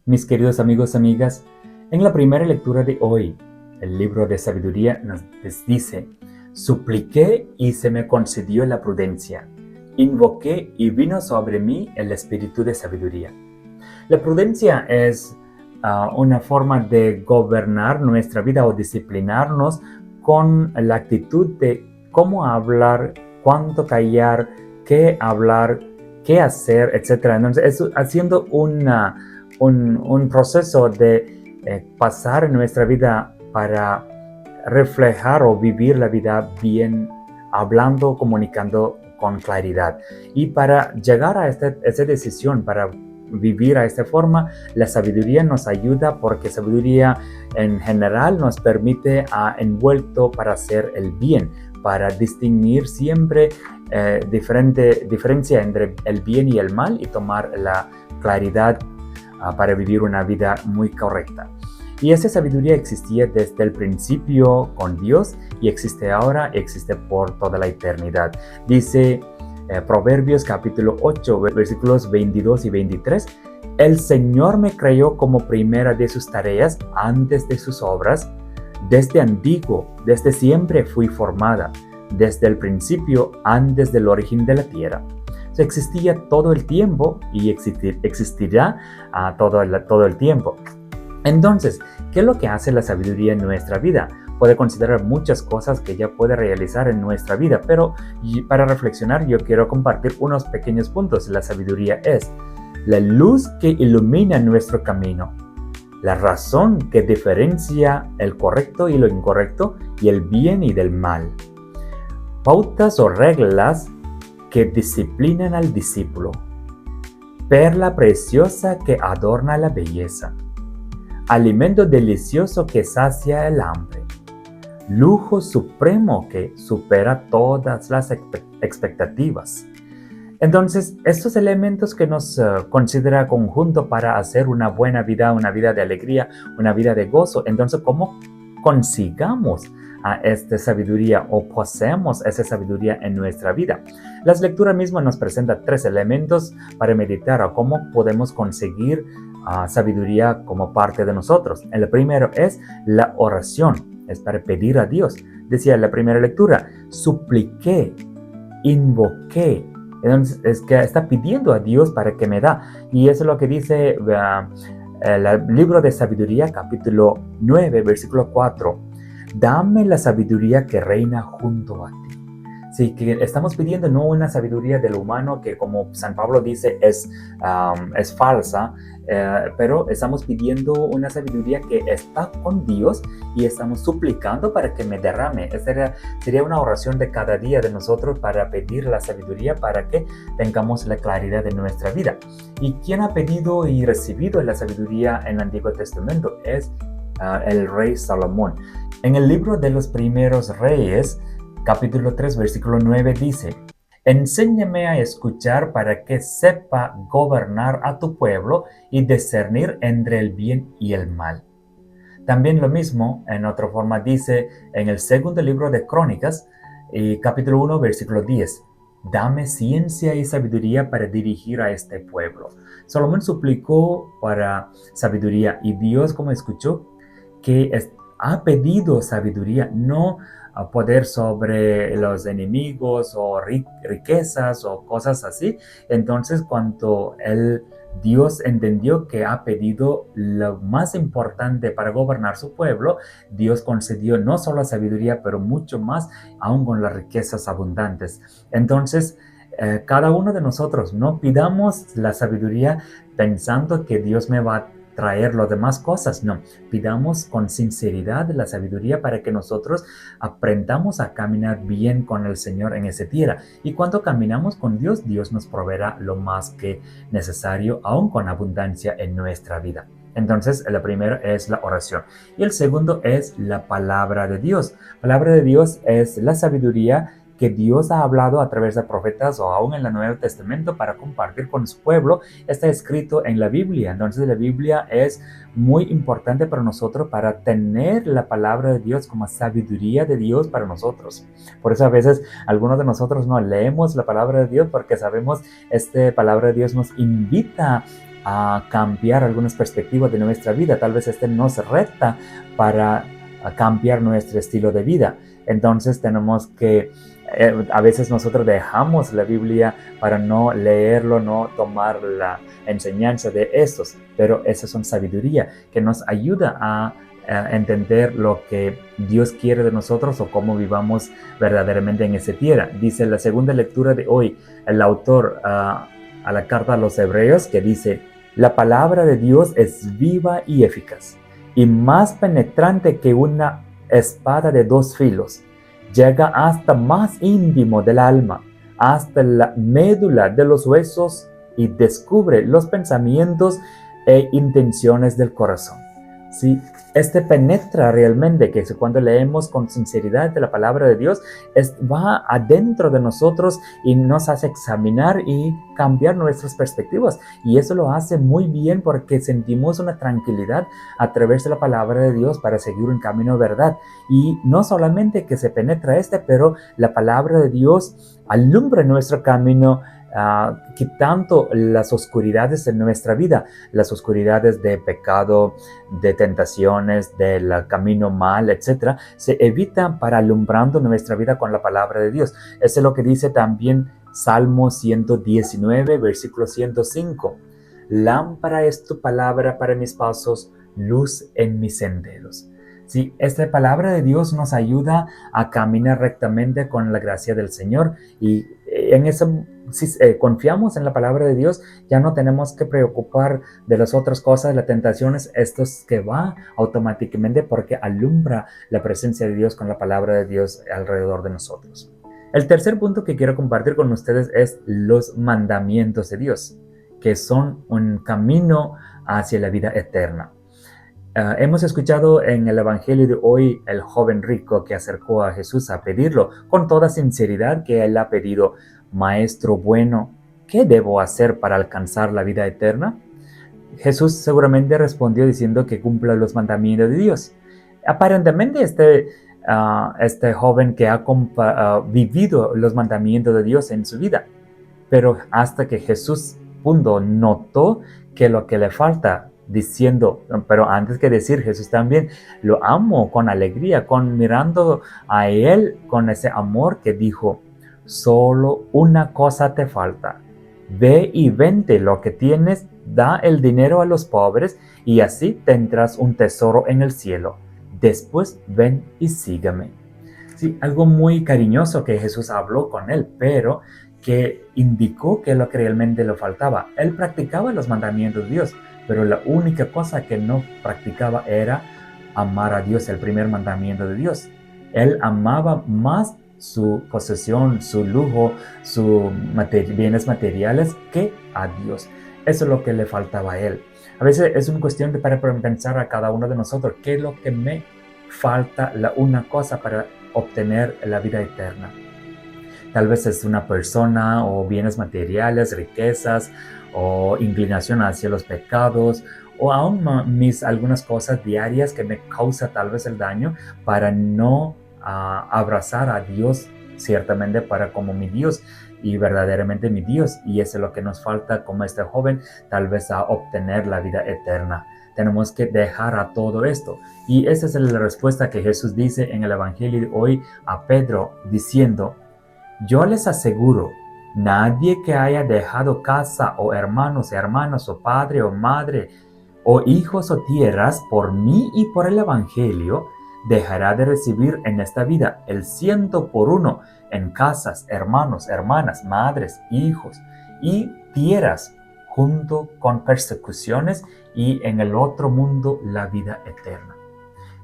Mis queridos amigos y amigas, en la primera lectura de hoy, el libro de sabiduría nos dice: supliqué y se me concedió la prudencia, invoqué y vino sobre mí el espíritu de sabiduría. La prudencia es una forma de gobernar nuestra vida o disciplinarnos con la actitud de cómo hablar, cuánto callar, qué hablar, qué hacer, etc. Entonces, es haciendo un proceso de pasar en nuestra vida para reflejar o vivir la vida bien, hablando, comunicando con claridad. Y para llegar a esta decisión, para vivir a esta forma, la sabiduría nos ayuda, porque sabiduría en general nos permite envuelto para hacer el bien, para distinguir siempre diferencia entre el bien y el mal y tomar la claridad para vivir una vida muy correcta. Y esa sabiduría existía desde el principio con Dios y existe ahora y existe por toda la eternidad. Dice Proverbios capítulo 8, versículos 22 y 23. El Señor me creó como primera de sus tareas antes de sus obras. Desde antiguo, desde siempre fui formada, desde el principio, antes del origen de la tierra. Existía todo el tiempo y existirá todo el tiempo. Entonces, ¿qué es lo que hace la sabiduría en nuestra vida? Puede considerar muchas cosas que ella puede realizar en nuestra vida, pero para reflexionar yo quiero compartir unos pequeños puntos. La sabiduría es la luz que ilumina nuestro camino, la razón que diferencia el correcto y lo incorrecto y el bien y del mal, pautas o reglas que disciplinan al discípulo, perla preciosa que adorna la belleza, alimento delicioso que sacia el hambre, lujo supremo que supera todas las expectativas. Entonces, estos elementos que nos considera conjunto para hacer una buena vida, una vida de alegría, una vida de gozo. Entonces, ¿cómo consigamos esta sabiduría o poseemos esa sabiduría en nuestra vida? Las lecturas mismas nos presentan 3 elementos para meditar a cómo podemos conseguir sabiduría como parte de nosotros. El primero es la oración, es para pedir a Dios. Decía la primera lectura: supliqué, invoqué. Entonces es que está pidiendo a Dios para que me da. Y eso es lo que dice el libro de sabiduría capítulo 9 versículo 4. Dame la sabiduría que reina junto a ti. Sí, que estamos pidiendo no una sabiduría del humano que, como San Pablo dice, es falsa, pero estamos pidiendo una sabiduría que está con Dios y estamos suplicando para que me derrame. Esta sería una oración de cada día de nosotros para pedir la sabiduría para que tengamos la claridad de nuestra vida. ¿Y quién ha pedido y recibido la sabiduría en el Antiguo Testamento? Es el rey Salomón. En el libro de los primeros reyes, capítulo 3, versículo 9 dice: enséñame a escuchar para que sepa gobernar a tu pueblo y discernir entre el bien y el mal. También lo mismo, en otra forma, dice en el segundo libro de Crónicas, capítulo 1, versículo 10. Dame ciencia y sabiduría para dirigir a este pueblo. Salomón suplicó para sabiduría y Dios, como escuchó, que ha pedido sabiduría, no poder sobre los enemigos o riquezas o cosas así. Entonces, cuando Dios entendió que ha pedido lo más importante para gobernar su pueblo, Dios concedió no solo sabiduría, pero mucho más, aún con las riquezas abundantes. Entonces, cada uno de nosotros no pidamos la sabiduría pensando que Dios me va a traer las demás cosas. No, pidamos con sinceridad la sabiduría para que nosotros aprendamos a caminar bien con el Señor en esa tierra. Y cuando caminamos con Dios, Dios nos proveerá lo más que necesario, aún con abundancia en nuestra vida. Entonces, el primero es la oración. Y el segundo es la palabra de Dios. La palabra de Dios es la sabiduría que Dios ha hablado a través de profetas o aún en el Nuevo Testamento para compartir con su pueblo. Está escrito en la Biblia. Entonces la Biblia es muy importante para nosotros para tener la palabra de Dios como sabiduría de Dios para nosotros. Por eso a veces algunos de nosotros no leemos la palabra de Dios porque sabemos esta palabra de Dios nos invita a cambiar algunas perspectivas de nuestra vida. Tal vez nos reta para cambiar nuestro estilo de vida. Entonces tenemos que, a veces nosotros dejamos la Biblia para no leerlo, no tomar la enseñanza de estos, pero esa es una sabiduría que nos ayuda a entender lo que Dios quiere de nosotros o cómo vivamos verdaderamente en esa tierra. Dice la segunda lectura de hoy, el autor a la carta a los Hebreos, que dice: la palabra de Dios es viva y eficaz, y más penetrante que una espada de dos filos. Llega hasta más íntimo del alma, hasta la médula de los huesos, y descubre los pensamientos e intenciones del corazón. ¿Sí? Penetra realmente, que cuando leemos con sinceridad de la palabra de Dios, va adentro de nosotros y nos hace examinar y cambiar nuestras perspectivas. Y eso lo hace muy bien porque sentimos una tranquilidad a través de la palabra de Dios para seguir un camino de verdad. Y no solamente que se penetra pero la palabra de Dios alumbra nuestro camino, quitando las oscuridades de nuestra vida, las oscuridades de pecado, de tentaciones, del camino mal, etc. Se evitan para alumbrando nuestra vida con la palabra de Dios. Eso es lo que dice también Salmo 119, versículo 105. Lámpara es tu palabra para mis pasos, luz en mis senderos. Sí, esta palabra de Dios nos ayuda a caminar rectamente con la gracia del Señor, y en eso, si confiamos en la palabra de Dios, ya no tenemos que preocupar de las otras cosas, las tentaciones. Esto es que va automáticamente porque alumbra la presencia de Dios con la palabra de Dios alrededor de nosotros. El tercer punto que quiero compartir con ustedes es los mandamientos de Dios, que son un camino hacia la vida eterna. Hemos escuchado en el Evangelio de hoy el joven rico que acercó a Jesús a pedirlo con toda sinceridad, que él ha pedido: Maestro bueno, ¿qué debo hacer para alcanzar la vida eterna? Jesús seguramente respondió diciendo que cumpla los mandamientos de Dios. Aparentemente este joven que ha vivido los mandamientos de Dios en su vida, pero hasta que Jesús notó que lo que le falta, diciendo, pero antes que decir, Jesús también lo amo con alegría, mirando a él con ese amor, que dijo: solo una cosa te falta. Ve y vende lo que tienes, da el dinero a los pobres, y así tendrás un tesoro en el cielo. Después ven y sígueme. Sí, algo muy cariñoso que Jesús habló con él, pero que indicó que lo que realmente le faltaba. Él practicaba los mandamientos de Dios, pero la única cosa que no practicaba era amar a Dios, el primer mandamiento de Dios. Él amaba más su posesión, su lujo, sus bienes materiales que a Dios. Eso es lo que le faltaba a él. A veces es una cuestión para pensar a cada uno de nosotros: ¿qué es lo que me falta, una cosa para obtener la vida eterna? Tal vez es una persona, o bienes materiales, riquezas, o inclinación hacia los pecados, o aún algunas cosas diarias que me causa tal vez el daño para no abrazar a Dios ciertamente para como mi Dios y verdaderamente mi Dios. Y eso es lo que nos falta como este joven, tal vez a obtener la vida eterna. Tenemos que dejar a todo esto. Y esa es la respuesta que Jesús dice en el Evangelio de hoy a Pedro, diciendo: yo les aseguro, nadie que haya dejado casa o hermanos, hermanas, o padre o madre, o hijos o tierras por mí y por el Evangelio, dejará de recibir en esta vida el 100 por 1 en casas, hermanos, hermanas, madres, hijos y tierras, junto con persecuciones, y en el otro mundo la vida eterna.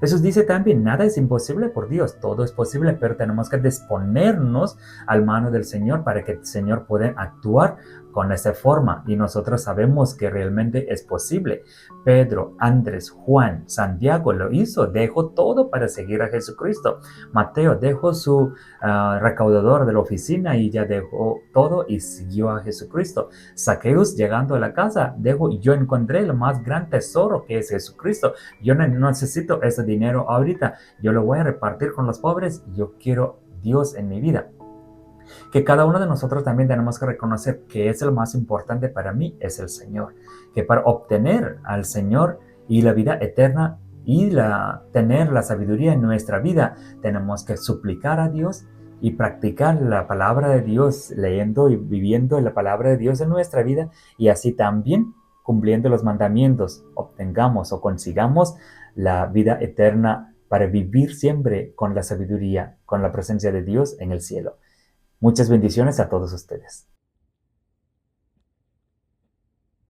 Jesús dice también: nada es imposible por Dios, todo es posible, pero tenemos que disponernos al mano del Señor para que el Señor pueda actuar con esa forma, y nosotros sabemos que realmente es posible. Pedro, Andrés, Juan, Santiago lo hizo, dejó todo para seguir a Jesucristo. Mateo dejó su recaudador de la oficina y ya dejó todo y siguió a Jesucristo. Zaqueus, llegando a la casa, yo encontré el más gran tesoro, que es Jesucristo. Yo no necesito ese dinero ahorita, yo lo voy a repartir con los pobres, yo quiero Dios en mi vida. Que cada uno de nosotros también tenemos que reconocer que es lo más importante para mí, es el Señor. Que para obtener al Señor y la vida eterna y tener la sabiduría en nuestra vida, tenemos que suplicar a Dios y practicar la palabra de Dios, leyendo y viviendo la palabra de Dios en nuestra vida, y así también cumpliendo los mandamientos, obtengamos o consigamos la vida eterna para vivir siempre con la sabiduría, con la presencia de Dios en el cielo. Muchas bendiciones a todos ustedes.